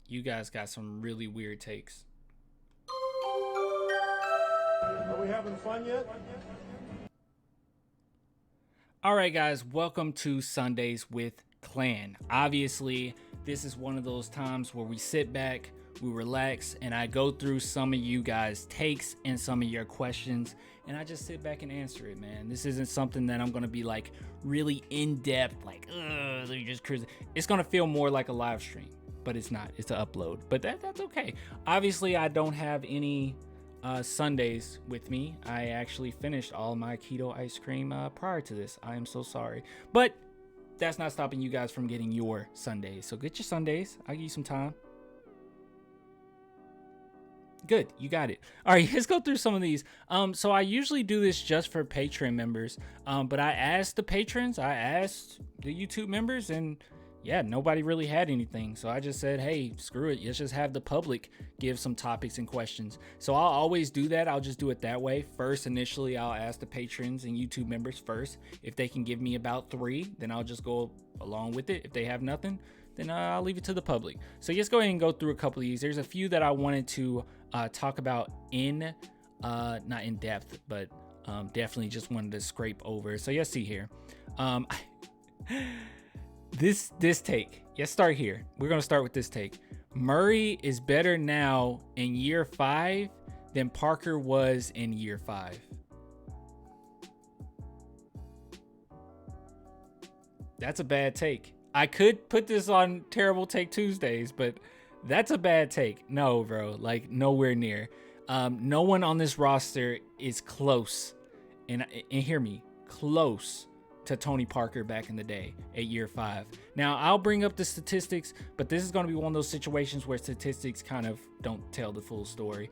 you guys got some really weird takes. Are we having fun yet? All right, guys, welcome to Sundays with Clan. Obviously, this is one of those times where we sit back, we relax, and I go through some of you guys' takes and some of your questions, and I just sit back and answer it, man. This isn't something that I'm gonna be like really in depth, like, let me just cruise. It's gonna feel more like a live stream, but it's not. It's an upload, but that's okay. Obviously, I don't have any Sundays with me. I actually finished all my keto ice cream prior to this. I am so sorry, but that's not stopping you guys from getting your Sundays. So get your Sundays. I'll give you some time. Good, you got it. All right, let's go through some of these. So I usually do this just for Patreon members, but I asked the patrons, I asked the YouTube members, and yeah, nobody really had anything. So I just said, hey, screw it. Let's just have the public give some topics and questions. So I'll always do that. I'll just do it that way. First, initially, I'll ask the patrons and YouTube members first. If they can give me about 3, then I'll just go along with it. If they have nothing, then I'll leave it to the public. So let's go ahead and go through a couple of these. There's a few that I wanted to talk about not in depth, but definitely just wanted to scrape over. So let's see here. This take. Let's start here. We're gonna start with this take. Murray is better now in year 5 than Parker was in year 5. That's a bad take. I could put this on Terrible Take Tuesdays, but that's a bad take. No, bro, like nowhere near. No one on this roster is close, and hear me, close to Tony Parker back in the day at year 5. Now, I'll bring up the statistics, but this is going to be one of those situations where statistics kind of don't tell the full story.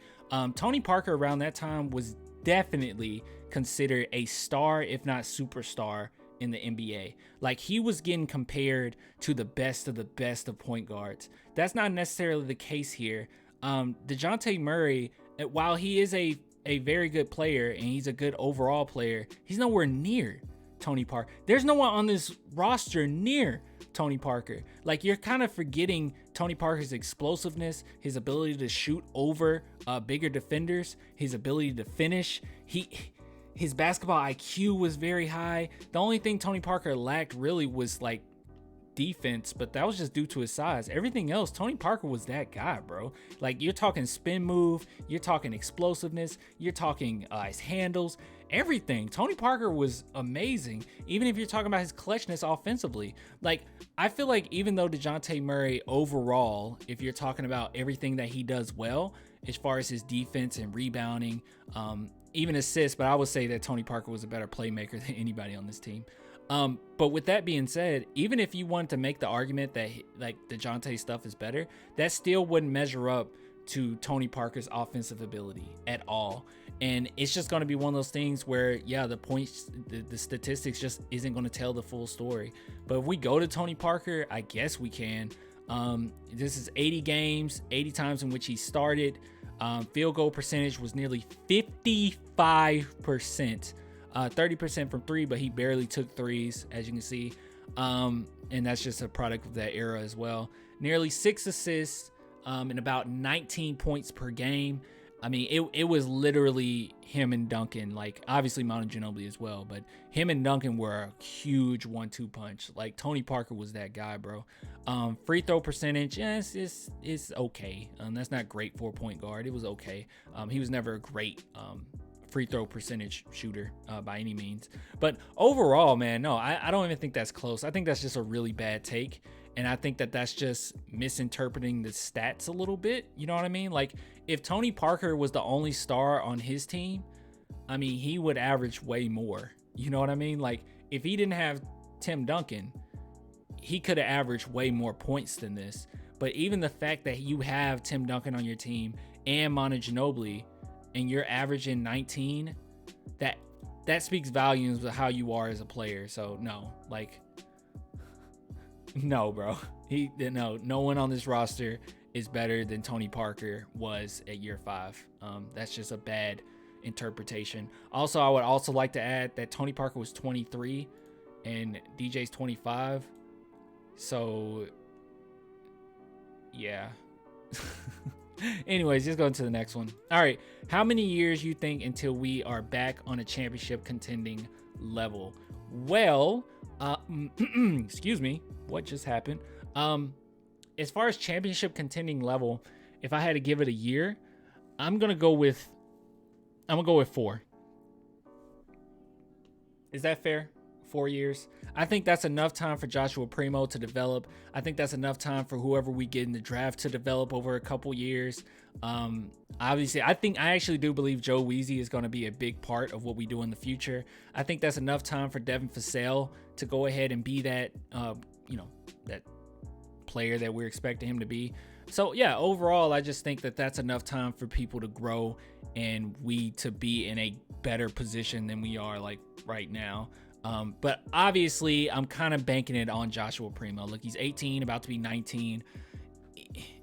Tony Parker around that time was definitely considered a star, if not superstar, in the NBA. Like, he was getting compared to the best of point guards. That's not necessarily the case here. Dejounte Murray, while he is a very good player and he's a good overall player, he's nowhere near Tony Parker. There's no one on this roster near Tony Parker. Like, you're kind of forgetting Tony Parker's explosiveness, his ability to shoot over bigger defenders, his ability to finish. His basketball IQ was very high. The only thing Tony Parker lacked really was like defense, but that was just due to his size. Everything else, Tony Parker was that guy, bro. Like, you're talking spin move, you're talking explosiveness, you're talking his handles, everything. Tony Parker was amazing. Even if you're talking about his clutchness offensively, like, I feel like even though Dejounte Murray overall, if you're talking about everything that he does well as far as his defense and rebounding, even assists, but I would say that Tony Parker was a better playmaker than anybody on this team. But with that being said, even if you wanted to make the argument that like DeJounte's stuff is better, that still wouldn't measure up to Tony Parker's offensive ability at all. And it's just going to be one of those things where, yeah, the points, the statistics just isn't going to tell the full story. But if we go to Tony Parker, I guess we can. This is 80 games, 80 times in which he started. Field goal percentage was nearly 55%. 30% from 3, but he barely took threes, as you can see. And that's just a product of that era as well. Nearly 6 assists and about 19 points per game. I mean, it was literally him and Duncan. Like, obviously Manu Ginobili as well, but him and Duncan were a huge 1-2 punch. Like, Tony Parker was that guy, bro. Free throw percentage, yes, it's okay. That's not great for a point guard. It was okay. He was never a great free throw percentage shooter by any means. But overall, man, no, I don't even think that's close. I think that's just a really bad take. And I think that that's just misinterpreting the stats a little bit. You know what I mean? Like, if Tony Parker was the only star on his team, I mean, he would average way more. You know what I mean? Like, if he didn't have Tim Duncan, he could have averaged way more points than this. But even the fact that you have Tim Duncan on your team and Manu Ginobili, and you're averaging 19, that speaks volumes of how you are as a player. So no, like, no, bro. No one on this roster is better than Tony Parker was at year 5. That's just a bad interpretation. Also, I would also like to add that Tony Parker was 23 and DJ's 25. So yeah, Anyways, just going to the next one. All right. How many years you think until we are back on a championship contending level? Well, excuse me. What just happened? As far as championship contending level, if I had to give it a year, I'm gonna go with 4. Is that fair? 4 years. I think that's enough time for Joshua Primo to develop. I think that's enough time for whoever we get in the draft to develop over a couple years. Obviously, I actually do believe Joe Weezy is going to be a big part of what we do in the future. I think that's enough time for Devin Vassell to go ahead and be that, that player that we're expecting him to be. So yeah, overall, I just think that that's enough time for people to grow and we to be in a better position than we are like right now. But obviously, I'm kind of banking it on Joshua Primo. Look, he's 18, about to be 19.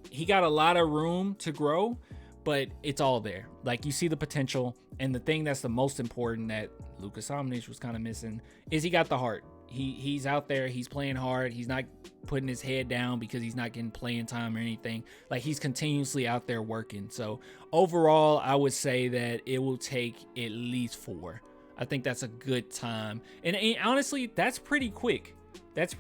He got a lot of room to grow, but it's all there. Like, you see the potential, and the thing that's the most important that Lucas Omnich was kind of missing is he got the heart. He's out there, he's playing hard, he's not putting his head down because he's not getting playing time or anything. Like, he's continuously out there working. So overall, I would say that it will take at least 4. I think that's a good time. And honestly, that's pretty quick. That's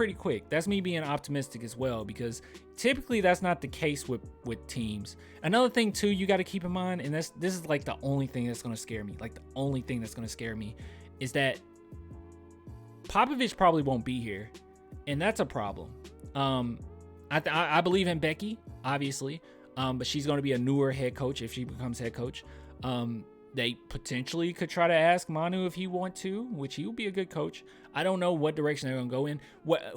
me being optimistic as well, because typically that's not the case with teams. Another thing too, you got to keep in mind, and this is like the only thing that's going to scare me. Like, the only thing that's going to scare me is that Popovich probably won't be here, and that's a problem. I believe in Becky, obviously, but she's going to be a newer head coach if she becomes head coach. They potentially could try to ask Manu if he want to, which he will be a good coach. I don't know what direction they're going to go in.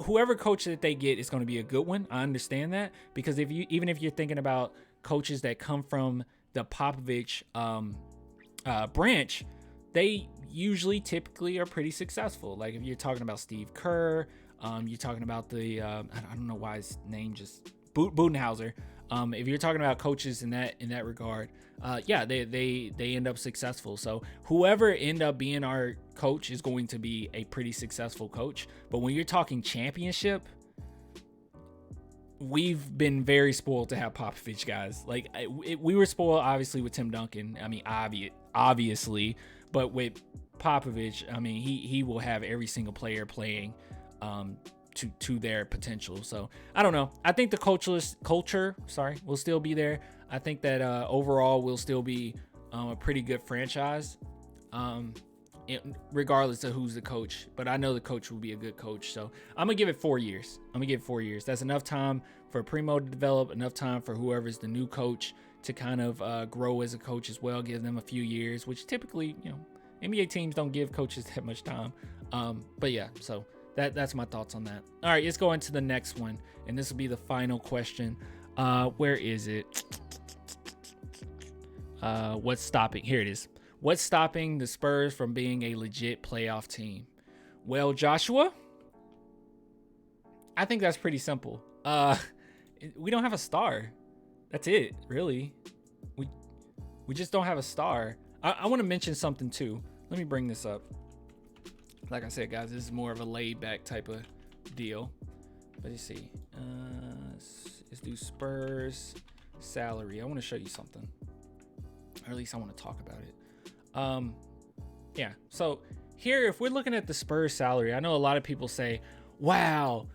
Whoever coach that they get is going to be a good one. I understand that, because even if you're thinking about coaches that come from the Popovich branch, they usually typically are pretty successful. Like, if you're talking about Steve Kerr, you're talking about the I don't know why his name just Budenholzer. If you're talking about coaches in that regard, they end up successful. So whoever end up being our coach is going to be a pretty successful coach. But when you're talking championship, we've been very spoiled to have Popovich, guys. Like, we were spoiled obviously with Tim Duncan. I mean, obviously, but with Popovich, I mean, he will have every single player playing to their potential. So I don't know. I think the culture will still be there. I think that overall we'll still be a pretty good franchise, regardless of who's the coach. But I know the coach will be a good coach. So I'm gonna give it 4 years. That's enough time for Primo to develop, enough time for whoever's the new coach to kind of grow as a coach as well. Give them a few years, which typically, NBA teams don't give coaches that much time. But yeah, so that's my thoughts on that. All right, let's go into the next one, and this will be the final question. Where is it? What's stopping? Here it is. What's stopping the Spurs from being a legit playoff team? Well, Joshua, I think that's pretty simple. We don't have a star. That's it, really. We just don't have a star. I want to mention something too. Let me bring this up. Like I said, guys, this is more of a laid back type of deal. Let's see. Let's do Spurs salary. I want to show you something, or at least I want to talk about it. Yeah. So here, if we're looking at the Spurs salary, I know a lot of people say, "Wow,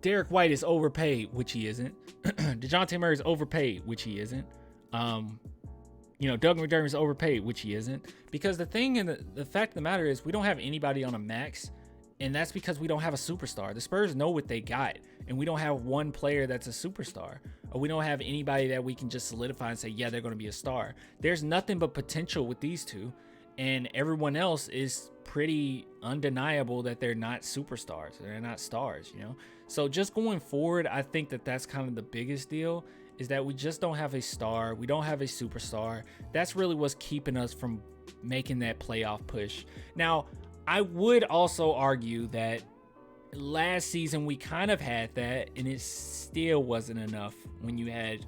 Derek White is overpaid," which he isn't. Dejounte Murray is overpaid, which he isn't. Doug McDermott is overpaid, which he isn't. Because the thing and the fact of the matter is, we don't have anybody on a max, and that's because we don't have a superstar. The Spurs know what they got, and we don't have one player that's a superstar, or we don't have anybody that we can just solidify and say, yeah, they're going to be a star. There's nothing but potential with these two, and everyone else is pretty undeniable that they're not superstars. They're not stars, So just going forward, I think that that's kind of the biggest deal, is that we just don't have a star. We don't have a superstar. That's really what's keeping us from making that playoff push. Now, I would also argue that last season we kind of had that, and it still wasn't enough when you had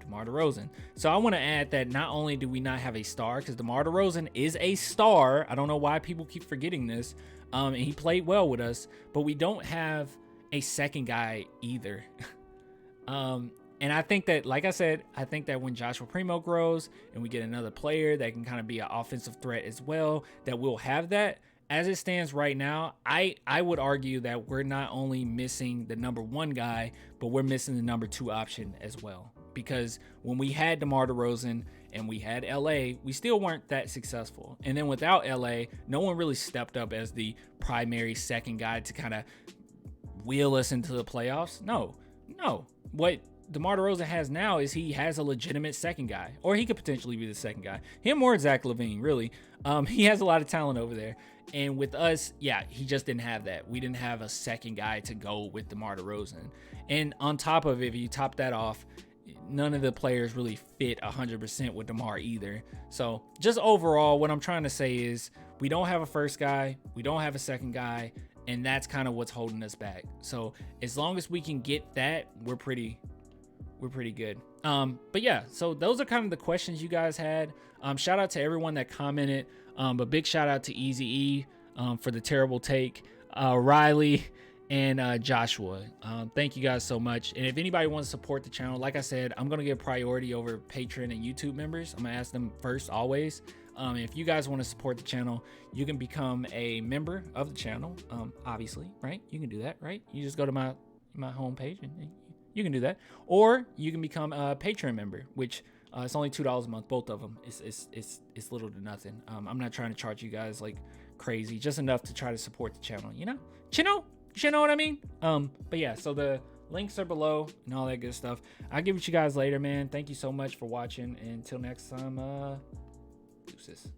DeMar DeRozan. So I want to add that not only do we not have a star, because DeMar DeRozan is a star. I don't know why people keep forgetting this. And he played well with us, but we don't have a second guy either. And I think that, like I said, I think that when Joshua Primo grows and we get another player that can kind of be an offensive threat as well, that we'll have that. As it stands right now, I would argue that we're not only missing the number 1 guy, but we're missing the number 2 option as well. Because when we had DeMar DeRozan and we had LA, we still weren't that successful. And then without LA, no one really stepped up as the primary second guy to kind of wheel us into the playoffs. No. What DeMar DeRozan has now is he has a legitimate second guy, or he could potentially be the second guy. Him or Zach LaVine, really. He has a lot of talent over there. And with us, yeah, he just didn't have that. We didn't have a second guy to go with DeMar DeRozan. And on top of it, if you top that off, none of the players really fit 100% with DeMar either. So just overall, what I'm trying to say is we don't have a first guy, we don't have a second guy, and that's kind of what's holding us back. So as long as we can get that, we're pretty good. But yeah, so those are kind of the questions you guys had. Shout out to everyone that commented. But big shout out to Easy E for the terrible take, Riley and Joshua. Thank you guys so much. And if anybody wants to support the channel, like I said, I'm going to give priority over Patreon and YouTube members. I'm going to ask them first always. If you guys want to support the channel, you can become a member of the channel. Obviously, right? You can do that, right? You just go to my homepage and you can do that. Or you can become a Patreon member, which it's only $2 a month, both of them. It's little to nothing. I'm not trying to charge you guys like crazy, just enough to try to support the channel, you know what I mean? But yeah, so the links are below and all that good stuff. I'll give it to you guys later, man. Thank you so much for watching, and until next time, deuces.